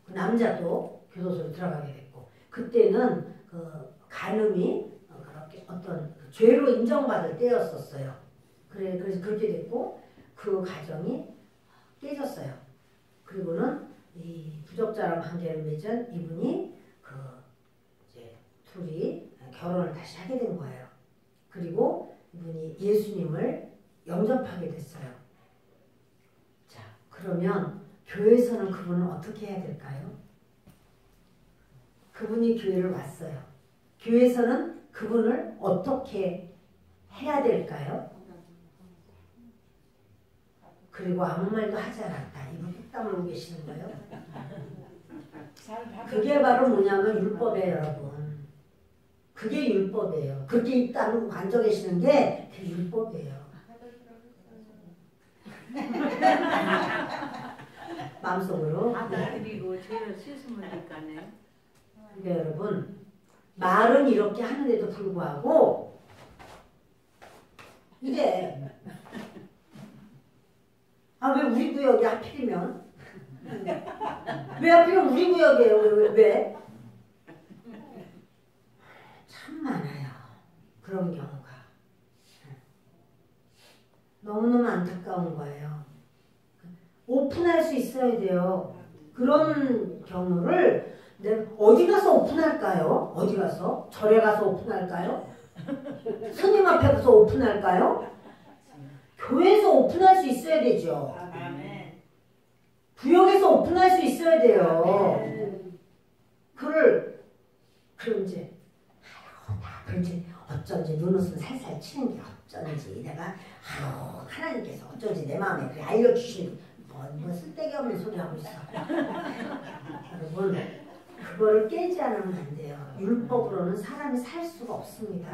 그 남자도 교도소로 들어가게 됐고 그때는 그 간음이 그렇게 어떤 죄로 인정받을 때였었어요. 그래서 그렇게 됐고 그 가정이 깨졌어요. 그리고는 이 부적절한 관계를 맺은 이분이 이제 둘이 결혼을 다시 하게 된 거예요. 그리고 이분이 예수님을 영접하게 됐어요. 자, 그러면 교회에서는 그분은 어떻게 해야 될까요? 그분이 교회를 왔어요. 교회에서는 그분을 어떻게 해야 될까요? 그리고 아무 말도 하지 않았다. 이분 뚝딱 물고 계시는 거예요. 그게 바로 뭐냐면 율법이에요, 여러분. 그게 율법이에요. 그렇게 입 다물고 앉아 계시는 게 그게 율법이에요. 마음속으로. 받아들이고 죄를 씻으면 될까네. 근데 여러분 말은 이렇게 하는데도 불구하고 이제 왜 우리 구역이 하필이면 왜 하필이면 우리 구역이에요? 왜? 참 많아요. 그런 경우가. 너무너무 안타까운 거예요. 오픈할 수 있어야 돼요. 그런 경우를 내가 어디 가서 오픈할까요? 어디 가서? 절에 가서 오픈할까요? 스님 앞에 가서 오픈할까요? 교회에서 오픈할 수 있어야 되죠. 구역에서 오픈할 수 있어야 돼요. 그럼 이제 어쩐지 눈웃음 살살 치는 게 어쩐지 내가 하나님께서 어쩐지 내 마음에 그래 알려주신 뭐 쓸데기 없는 소리 하고 있어. 여러분 그거를 깨지 않으면 안 돼요. 율법으로는 사람이 살 수가 없습니다.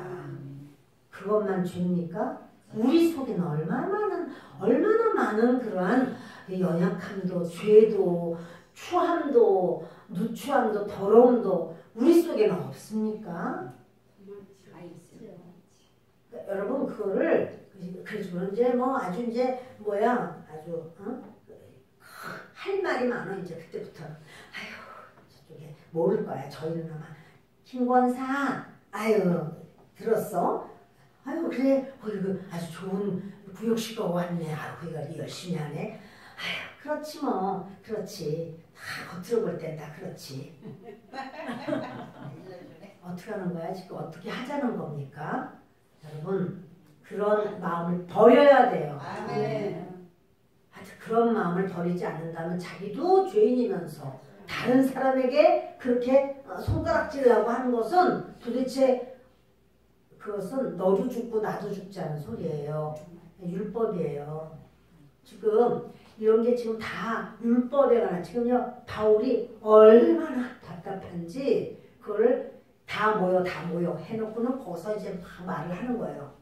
그것만 죄입니까? 우리 속에는 얼마나 많은 그러한 연약함도 죄도 추함도 누추함도 더러움도 우리 속에는 없습니까? 여러분 그거를 그래서 이제 뭐 아주 이제 아주 할 말이 많아 이제 그때부터 저쪽에 모를 거야. 저희는 아마 김권사 들었어? 그래 거기 아주 좋은 구역식가 왔네. 거기가 열심히 하네. 그렇지 뭐 그렇지 다 겉으로 볼 땐 다 그렇지. 어떻게 하는 거야? 지금 어떻게 하자는 겁니까? 여러분 그런 마음을 버려야 돼요. 하여튼 그런 마음을 버리지 않는다면 자기도 죄인이면서 다른 사람에게 그렇게 손가락질을 하고 하는 것은 도대체 그것은 너도 죽고 나도 죽지 않은 소리예요. 율법이에요. 지금 이런 게 지금 다 율법에 관한 지금요 바울이 얼마나 답답한지 그걸 다 모여 해놓고는 거기서 이제 막 말을 하는 거예요.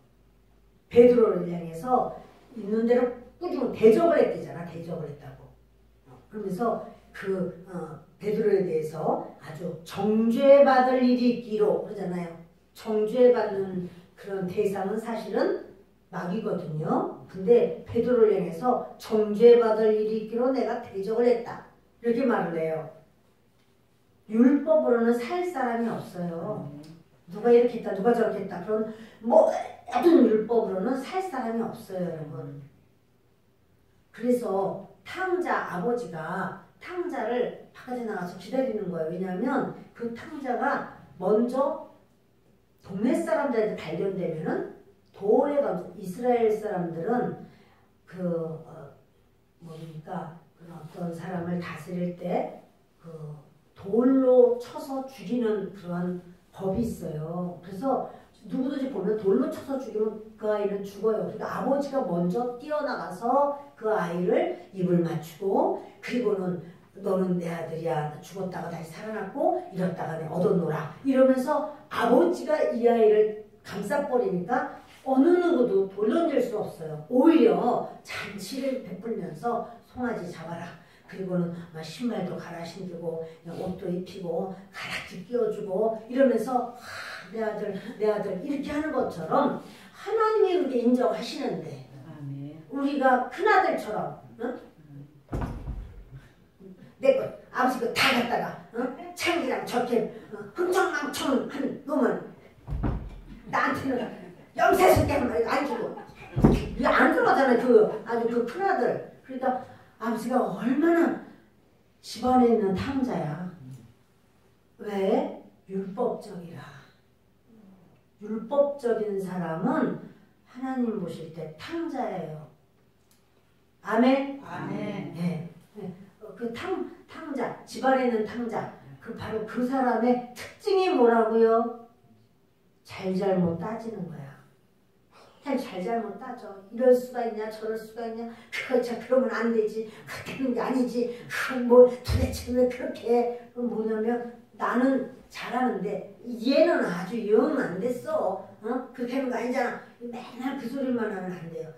베드로를 향해서 있는 대로 꾸준히 대적을 했대잖아. 대적을 했다고. 그러면서 베드로에 대해서 아주 정죄받을 일이 있기로 그러잖아요. 정죄받는 그런 대상은 사실은 마귀거든요. 근데 베드로를 향해서 정죄받을 일이 있기로 내가 대적을 했다. 이렇게 말을 해요. 율법으로는 살 사람이 없어요. 누가 이렇게 했다, 누가 저렇게 했다. 그런 모든 율법으로는 살 사람이 없어요, 여러분. 그래서 아버지가 탕자를 바깥에 나가서 기다리는 거예요. 왜냐하면 그 탕자가 먼저 동네 사람들한테 발견되면은 돌에 가서 이스라엘 사람들은 어떤 사람을 다스릴 때 돌로 쳐서 죽이는 그런 법이 있어요. 그래서 누구든지 보면 돌로 쳐서 죽이면 그 아이는 죽어요. 그러니까 아버지가 먼저 뛰어나가서 그 아이를 입을 맞추고 그리고는 너는 내 아들이야. 죽었다가 다시 살아났고 이랬다가 내 얻었노라. 이러면서 아버지가 이 아이를 감싸버리니까 어느 누구도 돌려낼 수 없어요. 오히려 잔치를 베풀면서 송아지 잡아라. 그리고는 신발도 갈아 신기고 옷도 입히고 가락지 끼워주고 이러면서 내 아들 이렇게 하는 것처럼 하나님이 그렇게 인정하시는데 우리가 큰아들처럼 내 것 아버지 거 다 갖다가 창기랑 저렇게 흥청망청한 놈은 나한테는 영세스럽게 하는 말 안 주고 이거 안 들어가잖아요. 아주 그 큰아들. 그러니까 아버지가 얼마나 집안에 있는 탕자야. 왜? 율법적이라. 율법적인 사람은 하나님 보실 때 탕자예요. 아멘? 아멘. 네. 그 탕자, 집안에 있는 탕자. 바로 그 사람의 특징이 뭐라고요? 잘잘못 따지는 거야. 잘잘못 따져. 이럴 수가 있냐 저럴 수가 있냐 그러면 안 되지. 그렇게 하는 게 아니지. 도대체 왜 그렇게 해. 그럼 뭐냐면 나는 잘하는데 얘는 아주 영 안 됐어. 그렇게 하는 거 아니잖아. 맨날 그 소리만 하면 안 돼요.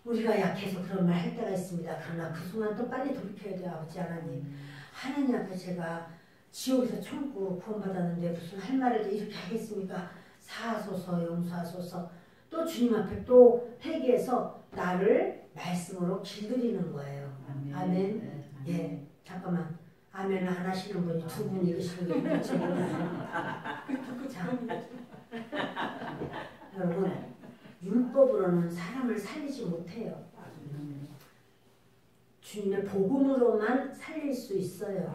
우리가 약해서 그런 말 할 때가 있습니다. 그러나 그 순간 또 빨리 돌이켜야 돼요. 아버지 하나님. 하나님 앞에 제가 지옥에서 천국 구원받았는데 무슨 할 말을 이렇게 하겠습니까? 사하소서 용서하소서. 또 주님 앞에 또 회개해서 나를 말씀으로 길들이는 거예요. 아멘. 예, 잠깐만. 아멘을 안 하시는 분이 두 분 읽으시는 게 뭔지 모르겠어요. 자, 여러분 율법으로는 사람을 살리지 못해요. 주님의 복음으로만 살릴 수 있어요.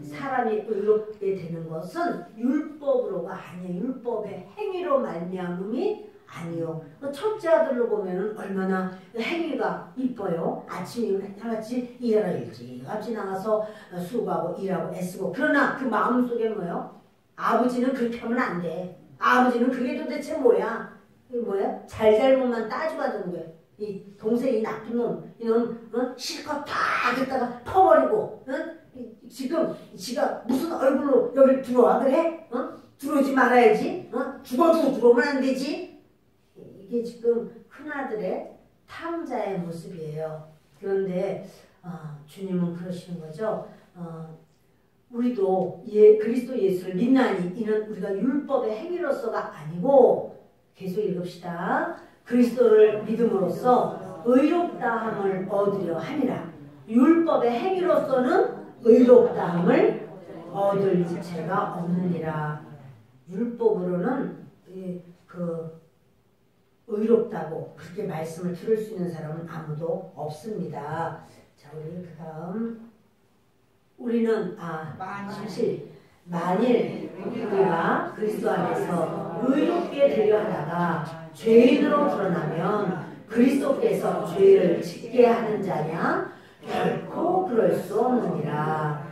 사람이 의롭게 되는 것은 율법으로가 아니에요. 율법의 행위로 말미암음이 아니요. 첫째 아들로 보면은 얼마나 행위가 이뻐요. 아침에 하나씩 일하러 일찍 나가서 수고하고 일하고 애쓰고. 그러나 그 마음속에 뭐예요? 아버지는 그렇게 하면 안 돼. 아버지는 그게 도대체 뭐야? 뭐야? 잘잘못만 따져가는 거예요. 이 동생이 나쁜 놈, 이놈 실컷 다 갖다가 퍼버리고 지금 지가 무슨 얼굴로 여기 들어와 그래? 들어오지 말아야지. 죽어도 들어오면 안 되지. 이게 지금 큰아들의 탕자의 모습이에요. 그런데 주님은 그러시는 거죠. 우리도 그리스도 예수를 믿나니 이는 우리가 율법의 행위로서가 아니고 계속 읽읍시다. 그리스도를 믿음으로써 의롭다함을 얻으려 함이라. 율법의 행위로서는 의롭다함을 얻을 지체가 없느니라. 율법으로는 의롭다고 그렇게 말씀을 들을 수 있는 사람은 아무도 없습니다. 자, 우리 그 다음 우리는 사실 만일 우리가 그리스도 안에서 의롭게 되려 하다가 죄인으로 드러나면 그리스도께서 죄를 짓게 하는 자냐? 결코 그럴 수 없느니라.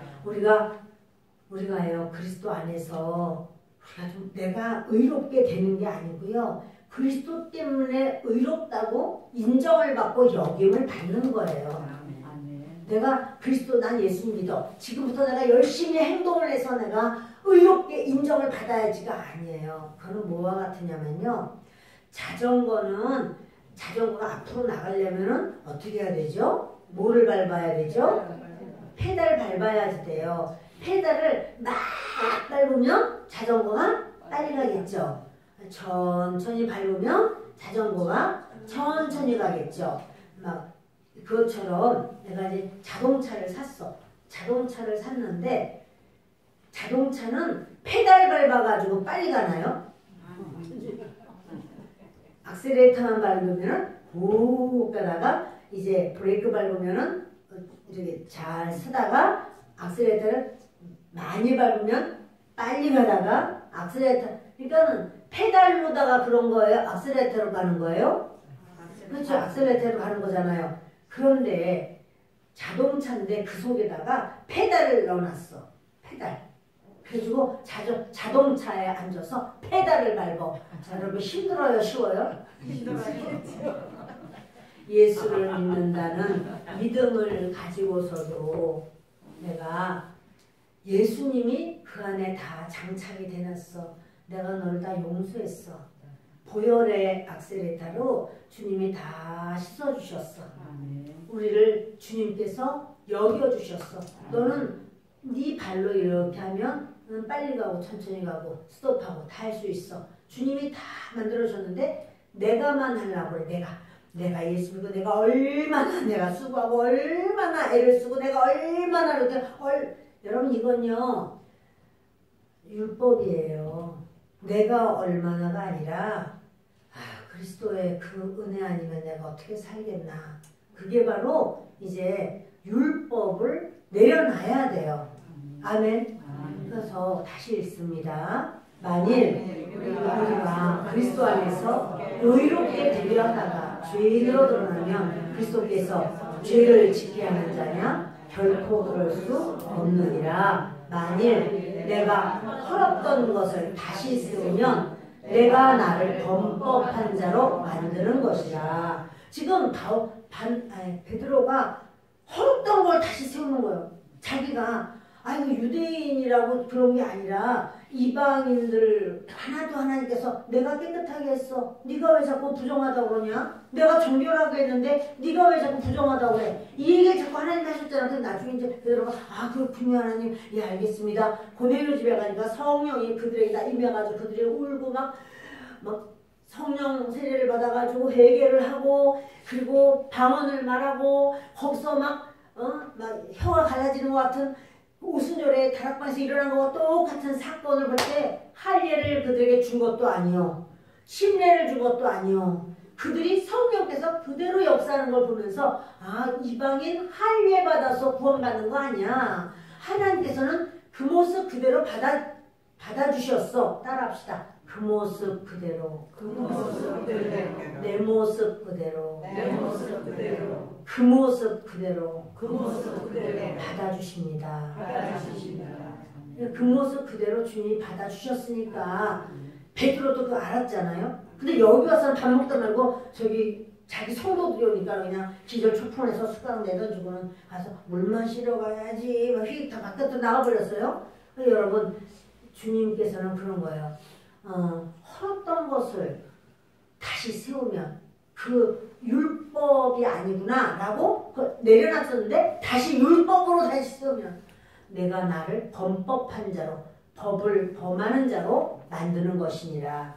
우리가요 그리스도 안에서 내가 의롭게 되는 게 아니고요. 그리스도 때문에 의롭다고 인정을 받고 여김을 받는 거예요. 내가 그리스도 난 예수 믿어. 지금부터 내가 열심히 행동을 해서 내가 의롭게 인정을 받아야지가 아니에요. 그거는 뭐와 같으냐면요. 자전거가 앞으로 나가려면은 어떻게 해야 되죠? 뭐를 밟아야 되죠? 페달 밟아야지 돼요. 페달을 막 밟으면 자전거가 빨리 가겠죠. 천천히 밟으면 자전거가 천천히 가겠죠. 막 그것처럼 내가 이제 자동차를 샀어. 자동차를 샀는데 자동차는 페달 밟아가지고 빨리 가나요? 악셀레이터만 밟으면은 오 가다가 이제 브레이크 밟으면은 이렇게 잘 쓰다가 악셀레이터를 많이 밟으면 빨리 가다가 악셀레이터 그러니까는 페달로다가 그런 거예요? 악셀레이터로 가는 거예요? 그렇죠. 악셀레이터로 가는 거잖아요. 그런데 자동차인데 그 속에다가 페달을 넣어놨어. 페달. 그래가지고 자동차에 앉아서 페달을 밟어. 자, 여러분 힘들어요? 쉬워요? 힘들어요. 예수를 믿는다는 믿음을 가지고서도 내가 예수님이 그 안에 다 장착이 되놨어. 내가 널 다 용서했어. 보혈의 악셀레이터로 주님이 다 씻어주셨어. 우리를 주님께서 여겨주셨어. 너는 네 발로 이렇게 하면 빨리 가고 천천히 가고 스톱하고 다 할 수 있어. 주님이 다 만들어줬는데 내가만 하려고 그래. 내가 예수 믿고 내가 얼마나 내가 수고하고 얼마나 애를 쓰고 내가 얼마나 이렇게 여러분 이건요 율법이에요. 내가 얼마나가 아니라 그리스도의 그 은혜 아니면 내가 어떻게 살겠나. 그게 바로 이제 율법을 내려놔야 돼요. 아멘. 그래서 다시 읽습니다. 만일 우리가 그리스도 안에서 의롭게 되려다가 죄인으로 드러나면 그리스도께서 죄를 짓게 하는 자냐? 결코 그럴 수 없느니라. 만일 내가 헐었던 것을 다시 세우면 내가 나를 범법한 자로 만드는 것이라. 지금 베드로가 헐었던 걸 다시 세우는 거예요. 자기가 유대인이라고 그런 게 아니라 이방인들 하나도 하나님께서 내가 깨끗하게 했어. 네가 왜 자꾸 부정하다고 그러냐? 내가 정결하게 했는데 네가 왜 자꾸 부정하다고 그래? 이 얘기를 자꾸 하나님 하셨잖아. 근데 나중에 이제 베드로가 그렇군요 하나님. 예 알겠습니다. 고넬료 집에 가니까 성령이 그들에게 다 임해가지고 그들이 울고 막 성령 세례를 받아가지고 회개를 하고 그리고 방언을 말하고 거기서 막 혀가 갈라지는 것 같은 오순절에 다락방에서 일어난 것과 똑같은 사건을 볼 때 할례를 그들에게 준 것도 아니요. 침례를 준 것도 아니요. 그들이 성령께서 그대로 역사하는 걸 보면서 이방인 할례 받아서 구원받는 거 아니야. 하나님께서는 그 모습 그대로 받아주셨어. 따라합시다. 그 모습 그대로. 그 모습 그대로. 내 모습 그대로. 내 모습 그대로. 그 모습 그대로. 그 모습 그대로. 받아주십니다. 받아주십니다. 그 모습 그대로 주님이 받아주셨으니까 베드로도 그거 알았잖아요. 근데 여기 와서는 밥 먹다 말고 저기 자기 성도들이 오니까 그냥 기절 초풍에서 숟가락 내던지고는 가서 물 마시러 가야지 막 휙 다 바깥으로 나가버렸어요. 여러분 주님께서는 그런 거예요. 헐었던 것을 다시 세우면 그 율법이 아니구나 라고 내려놨었는데 다시 율법으로 다시 세우면 내가 나를 범법한 자로 법을 범하는 자로 만드는 것이니라.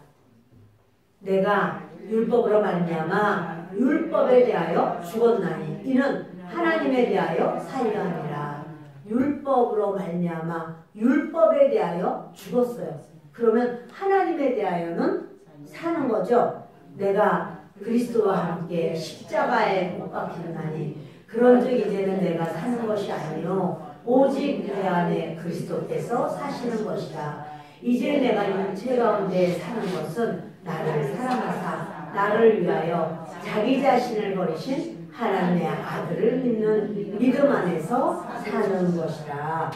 내가 율법으로 말미암아 율법에 대하여 죽었나니 이는 하나님에 대하여 살려 함이라. 율법으로 말미암아 율법에 대하여 죽었어요. 그러면 하나님에 대하여는 사는 거죠. 내가 그리스도와 함께 십자가에 못 박히나니 그런즉 이제는 내가 사는 것이 아니요 오직 내 안에 그리스도께서 사시는 것이다. 이제 내가 육체 가운데 사는 것은 나를 사랑하사 나를 위하여 자기 자신을 버리신 하나님의 아들을 믿는 믿음 안에서 사는 것이라.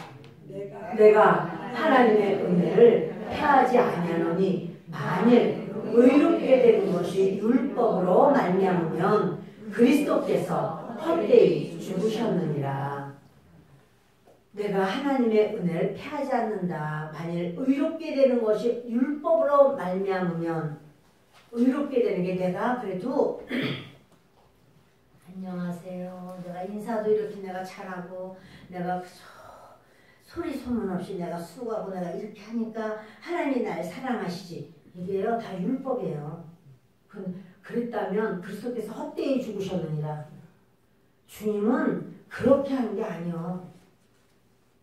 내가 하나님의 은혜를 패하지 아니하노니 만일 의롭게 되는 것이 율법으로 말미암으면 그리스도께서 헛되이 죽으셨느니라. 내가 하나님의 은혜를 패하지 않는다. 만일 의롭게 되는 것이 율법으로 말미암으면, 의롭게 되는 게 내가 그래도 안녕하세요, 내가 인사도 이렇게 내가 잘하고 내가 소리 소문 없이 내가 수고하고 내가 이렇게 하니까 하나님이 날 사랑하시지. 이게요 다 율법이에요. 그랬다면 그리스도께서 헛되이 죽으셨느니라. 주님은 그렇게 하는 게 아니요.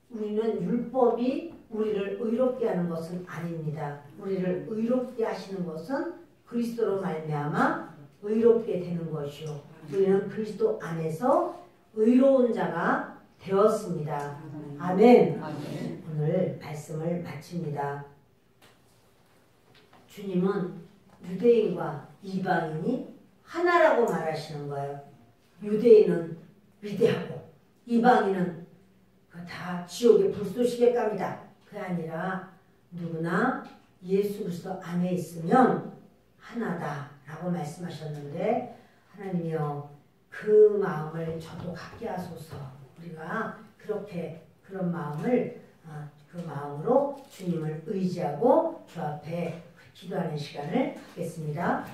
우리는 율법이 우리를 의롭게 하는 것은 아닙니다. 우리를 의롭게 하시는 것은 그리스도로 말미암아 의롭게 되는 것이요. 우리는 그리스도 안에서 의로운 자가 되었습니다. 아멘. 오늘 말씀을 마칩니다. 주님은 유대인과 이방인이 하나라고 말하시는 거예요. 유대인은 위대하고 이방인은 다 지옥의 불쏘시개 갑니다. 그게 아니라 누구나 예수 그리스도 안에 있으면 하나다라고 말씀하셨는데, 하나님이여 그 마음을 저도 갖게 하소서. 우리가 그렇게 그런 마음을 그 마음으로 주님을 의지하고 주 앞에 기도하는 시간을 갖겠습니다.